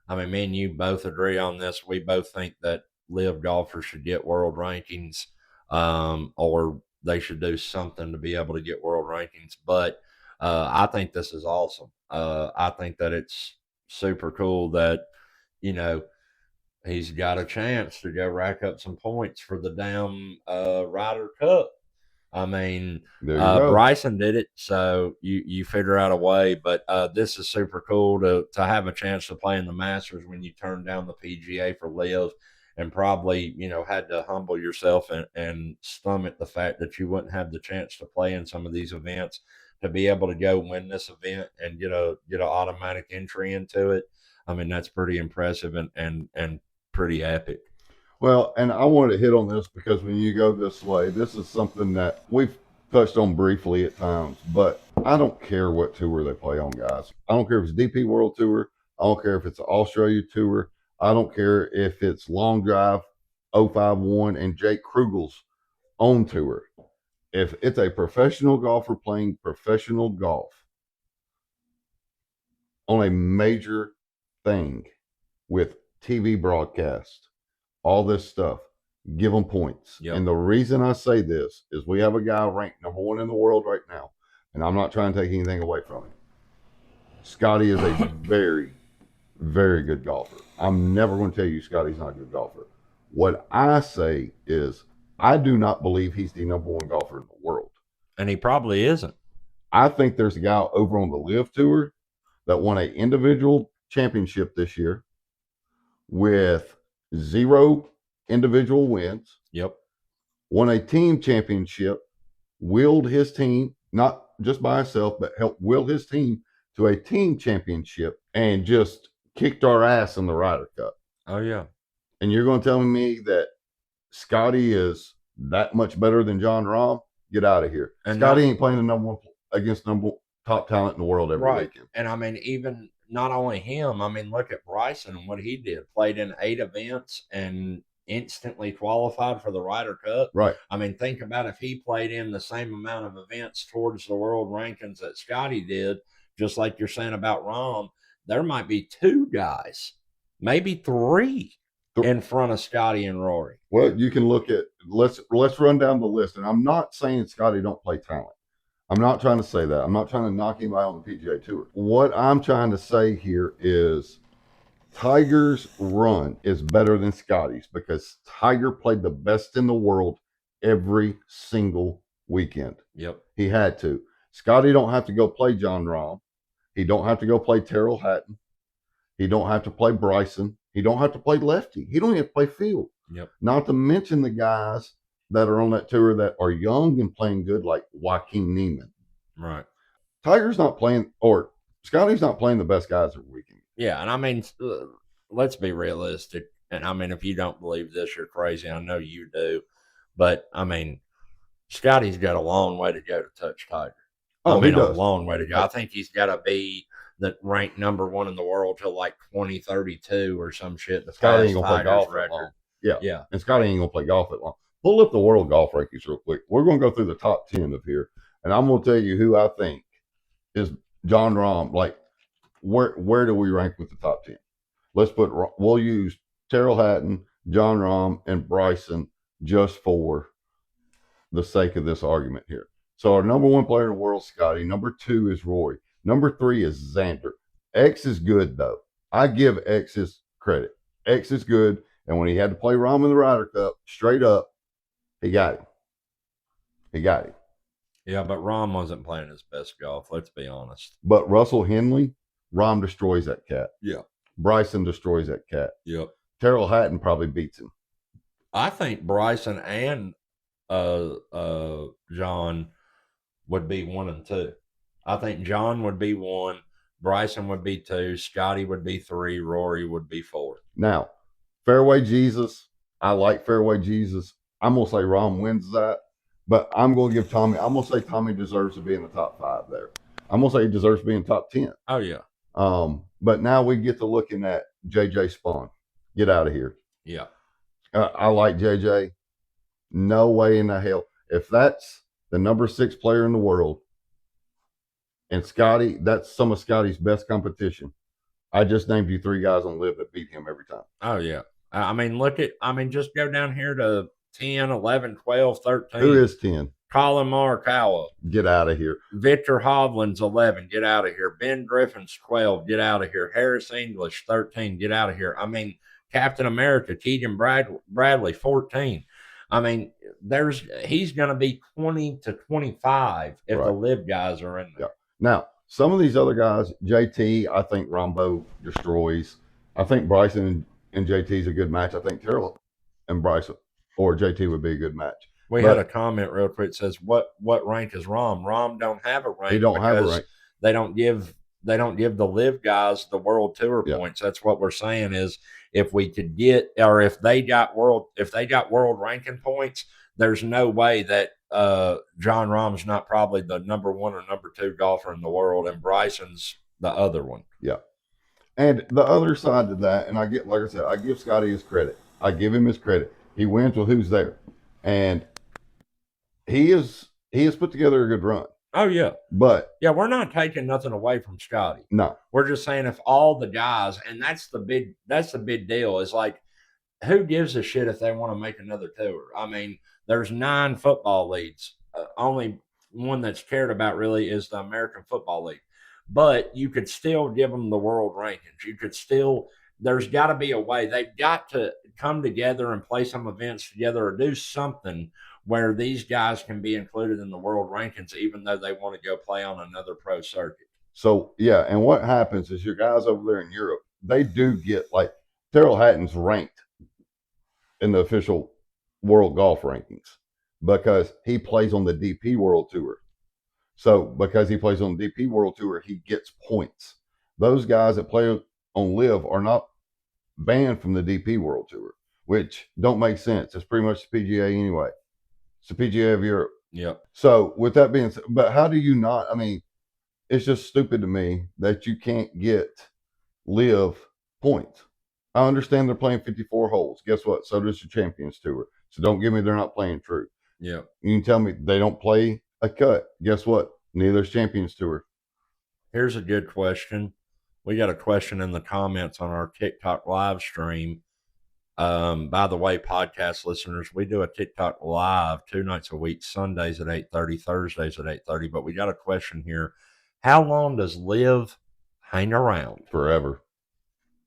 I mean, me and you both agree on this. We both think that LIV golfers should get world rankings, or they should do something to be able to get world rankings. But I think this is awesome. I think that it's super cool that you know he's got a chance to go rack up some points for the damn Ryder Cup. I mean, There you go. Bryson did it, so you figure out a way. But this is super cool to have a chance to play in the Masters when you turn down the PGA for LIV, and probably had to humble yourself and stomach the fact that you wouldn't have the chance to play in some of these events, to be able to go win this event and get an automatic entry into it. I mean, that's pretty impressive and pretty epic. Well, and I wanted to hit on this because when you go this way, this is something that we've touched on briefly at times, but I don't care what tour they play on, guys. I don't care if it's DP World Tour. I don't care if it's Australia Tour. I don't care if it's Long Drive 051 and Jake Krugel's own tour. If it's a professional golfer playing professional golf on a major thing with TV broadcast, all this stuff, give them points. Yep. And the reason I say this is we have a guy ranked #1 in the world right now, and I'm not trying to take anything away from him. Scotty is a very, very good golfer. I'm never going to tell you Scotty's not a good golfer. What I say is I do not believe he's the #1 golfer in the world. And he probably isn't. I think there's a guy over on the LIV Tour that won an individual championship this year with 0 individual wins. Yep. Won a team championship, willed his team, not just by himself, but helped will his team to a team championship and just kicked our ass in the Ryder Cup. Oh, yeah. And you're going to tell me that Scotty is that much better than John Rahm? Get out of here. And Scotty ain't playing the #1 against top talent in the world every weekend. And I mean, even not only him, I mean, look at Bryson and what he did. Played in 8 events and instantly qualified for the Ryder Cup. Right. I mean, think about if he played in the same amount of events towards the world rankings that Scotty did, just like you're saying about Rahm, there might be 2 guys, maybe 3 in front of Scotty and Rory. Well, you can look at let's run down the list. And I'm not saying Scotty don't play talent. I'm not trying to say that. I'm not trying to knock anybody on the PGA Tour. What I'm trying to say here is Tiger's run is better than Scotty's because Tiger played the best in the world every single weekend. Yep. He had to. Scotty don't have to go play John Rahm. He don't have to go play Terrell Hatton. He don't have to play Bryson. He don't have to play lefty. He don't even have to play field. Yep. Not to mention the guys that are on that tour that are young and playing good, like Joaquin Neiman. Right. Tiger's not playing, or Scotty's not playing the best guys every weekend. Yeah, and I mean, let's be realistic. And I mean, if you don't believe this, you're crazy. I know you do. But I mean, Scotty's got a long way to go to touch Tiger. Oh, he A does. long way to go. I think he's got to be the ranked number one in the world till like 2032 or some shit. The Scotty ain't past gonna play Tiger's golf that record. long. Yeah. Yeah. And Scotty ain't gonna play golf that long. Pull up the world golf rankings real quick. We're gonna go through the top 10 of here, and I'm gonna tell you who I think is John Rahm. Like, where do we rank with the top 10? We'll use Terrell Hatton, John Rahm, and Bryson just for the sake of this argument here. So our number one player in the world is Scotty. Number two is Rory. Number three is Xander. X is good though. I give X his credit. X is good, and when he had to play Rahm in the Ryder Cup, straight up, he got him. He got him. Yeah, but Rahm wasn't playing his best golf. Let's be honest. But Russell Henley, Rahm destroys that cat. Yeah. Bryson destroys that cat. Yep. Terrell Hatton probably beats him. I think Bryson and John would be 1 and 2. I think John would be 1, Bryson would be 2, Scotty would be 3, Rory would be 4. Now, Fairway Jesus, I like Fairway Jesus. I'm gonna say Rahm wins that, but I'm gonna give Tommy. I'm gonna say Tommy deserves to be in the top 5 there. I'm gonna say he deserves to be in top 10. Oh yeah. But now we get to looking at JJ Spawn. Get out of here. Yeah. I like JJ. No way in the hell. If that's the number 6 player in the world, and Scotty, that's some of Scotty's best competition. I just named you 3 guys on LIV that beat him every time. Oh yeah. Just go down here to 10, 11, 12, 13. Who is 10? Colin Morikawa. Get out of here. Victor Hovland's 11. Get out of here. Ben Griffin's 12. Get out of here. Harris English 13. Get out of here. Captain America Keegan Bradley 14. He's going to be 20 to 25 if the LIV guys are in there. Yeah. Now, some of these other guys, JT, I think Rombo destroys. I think Bryson and JT is a good match. I think Terrell and Bryson or JT would be a good match. We had a comment real quick that says, what rank is Rahm? Rahm don't have a rank. He don't have a rank. They don't give the LIV guys the World Tour points. That's what we're saying is if we could get, or if they got world ranking points, there's no way that John Rahm's not probably the number 1 or number 2 golfer in the world, and Bryson's the other one. Yeah. And the other side to that, and I give Scotty his credit. I give him his credit. He wins with who's there. And he has put together a good run. Oh yeah. But yeah, we're not taking nothing away from Scotty. No. We're just saying if all the guys, and that's the big deal, is like, who gives a shit if they want to make another tour? There's 9 football leagues. Only one that's cared about really is the American Football League. But you could still give them the world rankings. You could still, there's got to be a way. They've got to come together and play some events together or do something where these guys can be included in the world rankings, even though they want to go play on another pro circuit. So, yeah, and what happens is your guys over there in Europe, they do get, like, Terrell Hatton's ranked in the official world golf rankings because he plays on the DP World Tour. So, because he plays on the DP World Tour, he gets points. Those guys that play on LIV are not banned from the DP World Tour, which don't make sense. It's pretty much the PGA anyway. It's the PGA of Europe. Yep. So with that being said, but how do you not? It's just stupid to me that you can't get LIV points. I understand they're playing 54 holes. Guess what? So does the Champions Tour. So don't give me they're not playing true. Yeah. You can tell me they don't play a cut. Guess what? Neither's Champions Tour. Here's a good question. We got a question in the comments on our TikTok live stream. By the way, podcast listeners, we do a TikTok live 2 nights a week, Sundays at 8:30, Thursdays at 8:30. But we got a question here. How long does LIV hang around? Forever.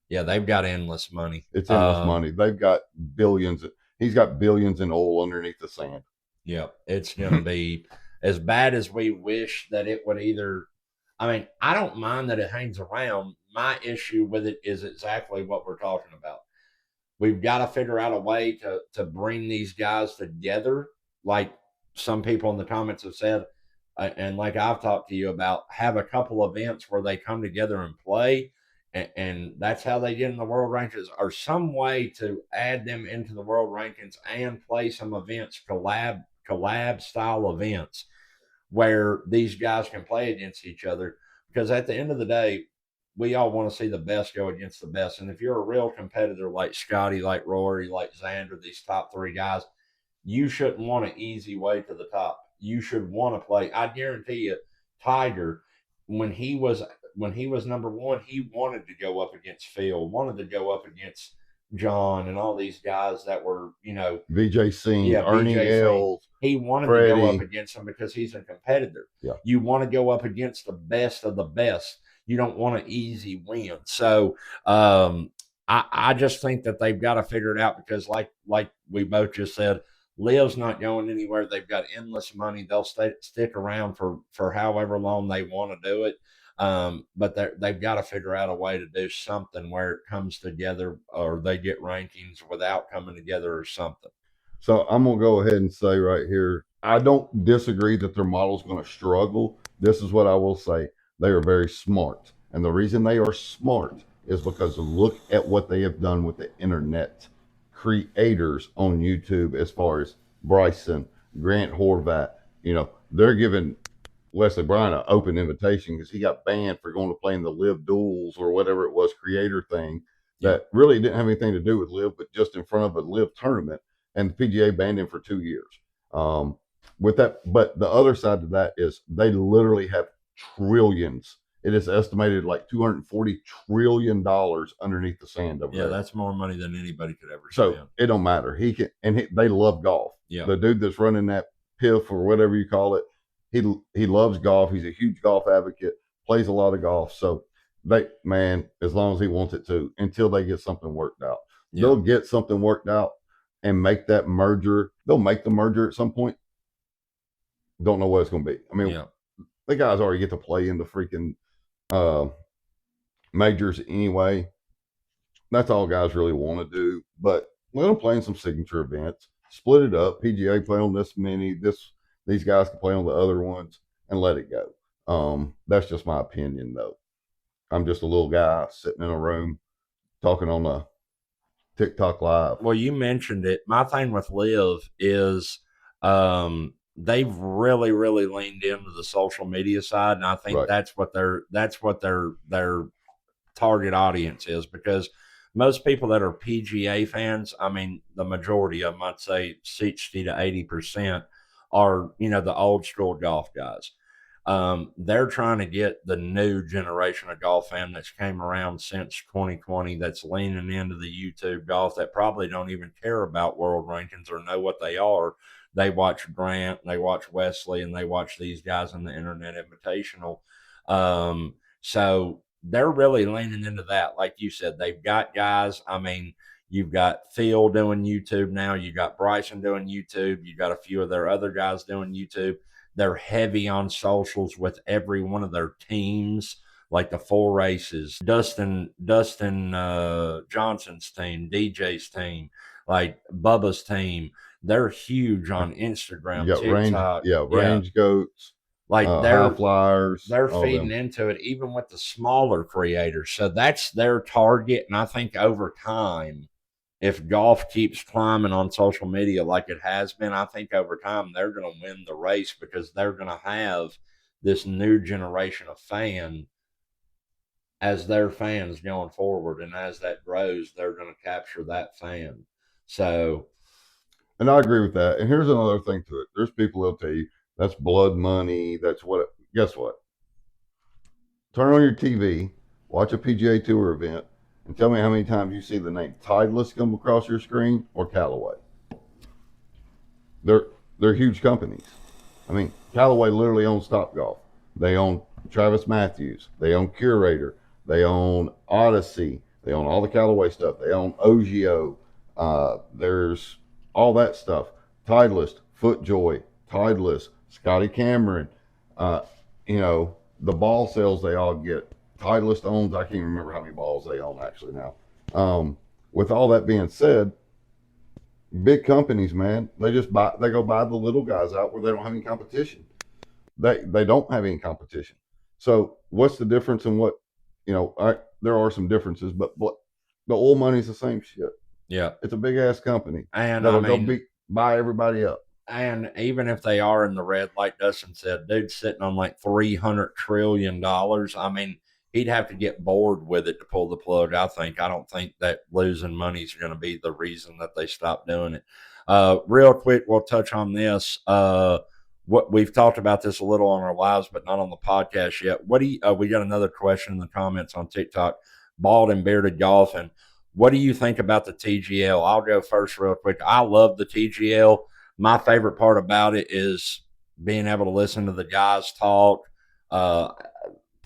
Yeah, they've got endless money. It's endless money. They've got billions. He's got billions in oil underneath the sand. Yeah, it's going to be as bad as we wish that it would either. I don't mind that it hangs around. My issue with it is exactly what we're talking about. We've got to figure out a way to bring these guys together, like some people in the comments have said, and like I've talked to you about, have a couple events where they come together and play, and that's how they get in the world rankings, or some way to add them into the world rankings and play some events, collab style events, where these guys can play against each other. Because at the end of the day, we all want to see the best go against the best. And if you're a real competitor like Scotty, like Rory, like Xander, these top three guys, you shouldn't want an easy way to the top. You should want to play. I guarantee you, Tiger, when he was when he was number one, he wanted to go up against Phil, wanted to go up against John, and all these guys that were, VJ Singh, yeah, Ernie BJ Singh. Els, He wanted to go up Freddie. against him because he's a competitor. Yeah. You want to go up against the best of the best. You don't want an easy win. So I just think that they've got to figure it out because, like we both just said, Liv's not going anywhere. They've got endless money. They'll stick around for however long they want to do it. But they've got to figure out a way to do something where it comes together, or they get rankings without coming together, or something. So I'm gonna go ahead and say right here, I don't disagree that their model's gonna struggle. This is what I will say. They are very smart. And the reason they are smart is because look at what they have done with the internet creators on YouTube as far as Bryson, Grant Horvat. They're giving Wesley Bryan an open invitation because he got banned for going to play in the LIV duels or whatever it was, creator thing that really didn't have anything to do with LIV, but just in front of a LIV tournament. And the PGA banned him for 2 years. With that, but the other side of that is they literally have trillions. It is estimated like $240 trillion underneath the sand over there. Yeah, that's more money than anybody could ever So spend. it don't matter. They love golf. Yeah. The dude that's running that PIF or whatever you call it, he loves golf. He's a huge golf advocate, plays a lot of golf. So as long as he wants it to, until they get something worked out. Yeah. They'll get something worked out and make that merger. They'll make the merger at some point. Don't know what it's going to be. I mean, the guys already get to play in the freaking majors anyway. That's all guys really want to do. But let them play in some signature events. Split it up. PGA play on this many. These guys can play on the other ones, and let it go. That's just my opinion, though. I'm just a little guy sitting in a room talking on a TikTok Live. Well, you mentioned it. My thing with LIV is they've really, really leaned into the social media side, and I think that's what their target audience is, because most people that are PGA fans, I mean, the majority of them, I'd say 60 to 80%, are the old school golf guys. They're trying to get the new generation of golf fan that's came around since 2020, that's leaning into the YouTube golf, that probably don't even care about world rankings or know what they are. They watch Grant, they watch Wesley, and they watch these guys in the Internet Invitational. So they're really leaning into that. Like you said, they've got guys. I mean, you've got Phil doing YouTube now. You got Bryson doing YouTube. You got a few of their other guys doing YouTube. They're heavy on socials with every one of their teams, like the 4 races. Dustin Johnson's team, DJ's team, like Bubba's team. They're huge on Instagram, TikTok. Range Goats. Like High Flyers. They're feeding into it, even with the smaller creators. So that's their target. And I think over time, if golf keeps climbing on social media like it has been, I think over time they're going to win the race, because they're going to have this new generation of fan as their fans going forward. And as that grows, they're going to capture that fan. So. And I agree with that. And here's another thing to it. There's people that'll tell you that's blood money. That's what. Guess what? Turn on your TV, watch a PGA Tour event, and tell me how many times you see the name Titleist come across your screen, or Callaway. They're huge companies. I mean, Callaway literally owns Topgolf. They own Travis Matthews. They own Curator. They own Odyssey. They own all the Callaway stuff. They own Ogio. There's all that stuff. Titleist, FootJoy, Titleist, Scotty Cameron. The ball sales they all get. Titleist owns, I can't remember how many balls they own actually now. With all that being said, big companies, man, they go buy the little guys out where they don't have any competition. They don't have any competition. So what's the difference in what, there are some differences, but the oil money's the same shit. Yeah. It's a big ass company. And that'll go buy everybody up. And even if they are in the red, like Dustin said, dude's sitting on like $300 trillion. I mean, he'd have to get bored with it to pull the plug. I don't think that losing money is going to be the reason that they stop doing it. Real quick, we'll touch on this. What we've talked about this a little on our lives, but not on the podcast yet. What do you? We got another question in the comments on TikTok. Bald and bearded golfing. What do you think about the TGL? I'll go first, real quick. I love the TGL. My favorite part about it is being able to listen to the guys talk. Uh,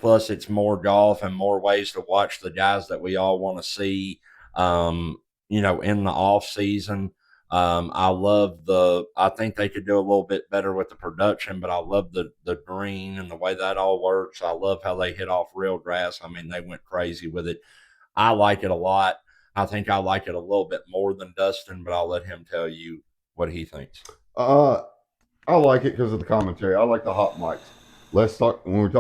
Plus, it's more golf and more ways to watch the guys that we all want to see. In the off season. I think they could do a little bit better with the production, but I love the green and the way that all works. I love how they hit off real grass. I mean, they went crazy with it. I like it a lot. I think I like it a little bit more than Dustin, but I'll let him tell you what he thinks. I like it because of the commentary. I like the hot mics. Let's talk let's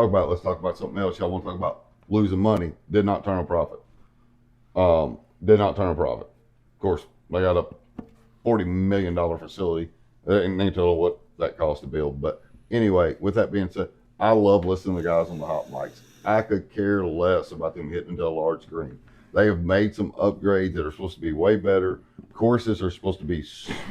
talk about something else. Y'all want to talk about losing money? Did not turn a profit. Did not turn a profit. Of course, they got a $40 million facility. And they told what that cost to build. But anyway, with that being said, I love listening to guys on the hot mics. I could care less about them hitting into a large screen. They have made some upgrades that are supposed to be way better. Courses are supposed to be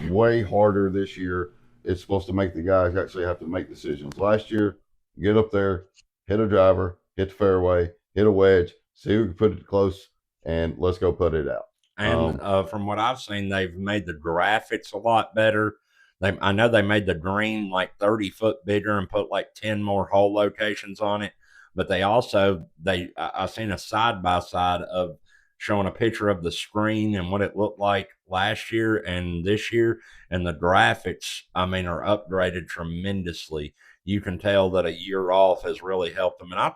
way harder this year. It's supposed to make the guys actually have to make decisions. Last year, get up there, hit a driver, hit the fairway, hit a wedge, see who can put it close, and let's go put it out. And from what I've seen, they've made the graphics a lot better. I know they made the green like 30 foot bigger and put like 10 more hole locations on it. But I seen a side by side of showing a picture of the screen and what it looked like last year and this year. And the graphics, I mean, are upgraded tremendously. You can tell that a year off has really helped them. And I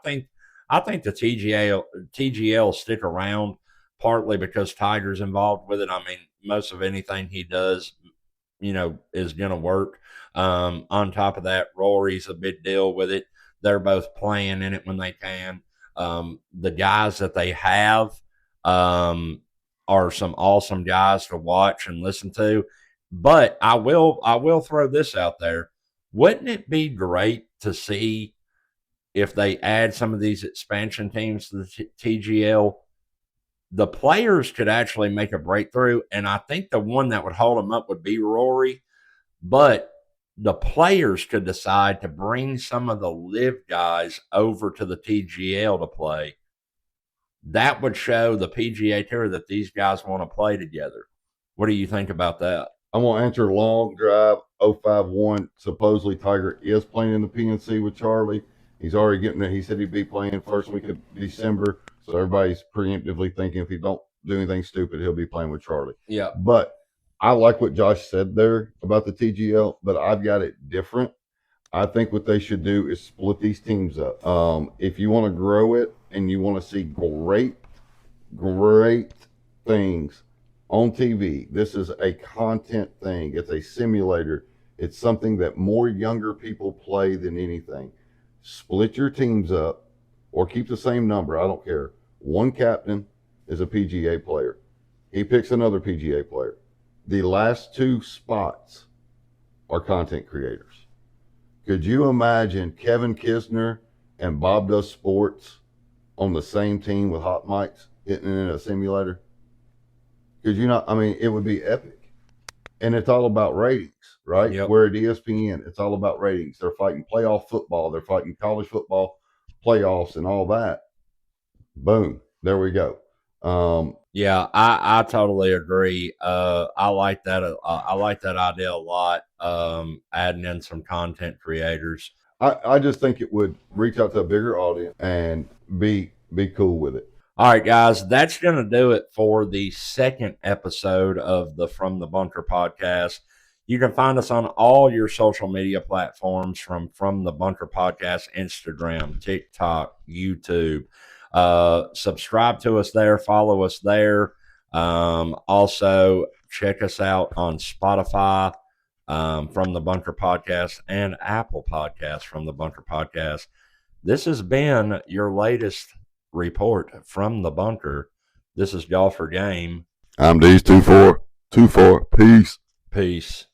think the TGL stick around partly because Tiger's involved with it. I mean, most of anything he does, is going to work. On top of that, Rory's a big deal with it. They're both playing in it when they can. The guys that they have are some awesome guys to watch and listen to. But I will throw this out there. Wouldn't it be great to see if they add some of these expansion teams to the TGL? The players could actually make a breakthrough, and I think the one that would hold them up would be Rory. But the players could decide to bring some of the LIV guys over to the TGL to play. That would show the PGA Tour that these guys want to play together. What do you think about that? I'm going to answer long drive 051. Supposedly Tiger is playing in the PNC with Charlie. He's already getting there. He said he'd be playing first week of December. So everybody's preemptively thinking if he don't do anything stupid, he'll be playing with Charlie. Yeah. But I like what Josh said there about the TGL, but I've got it different. I think what they should do is split these teams up. If you want to grow it and you want to see great things on TV, this is a content thing. It's a simulator. It's something that more younger people play than anything. Split your teams up or keep the same number. I don't care. One captain is a PGA player. He picks another PGA player. The last two spots are content creators. Could you imagine Kevin Kisner and Bob Does Sports on the same team with hot mics hitting in a simulator? Could you not? I mean, it would be epic. And it's all about ratings, right? Yep. We're at ESPN. It's all about ratings. They're fighting playoff football. They're fighting college football playoffs and all that. Boom. There we go. Yeah, I totally agree. I like that. I like that idea a lot. Adding in some content creators. I just think it would reach out to a bigger audience and be cool with it. All right, guys, that's going to do it for the second episode of the From the Bunker podcast. You can find us on all your social media platforms from the Bunker podcast, Instagram, TikTok, YouTube. Subscribe to us there, follow us there. Also, check us out on Spotify from the Bunker podcast and Apple Podcasts from the Bunker podcast. This has been your latest report from the bunker. This is Golfer Game. I'm D's 24. Peace. Peace.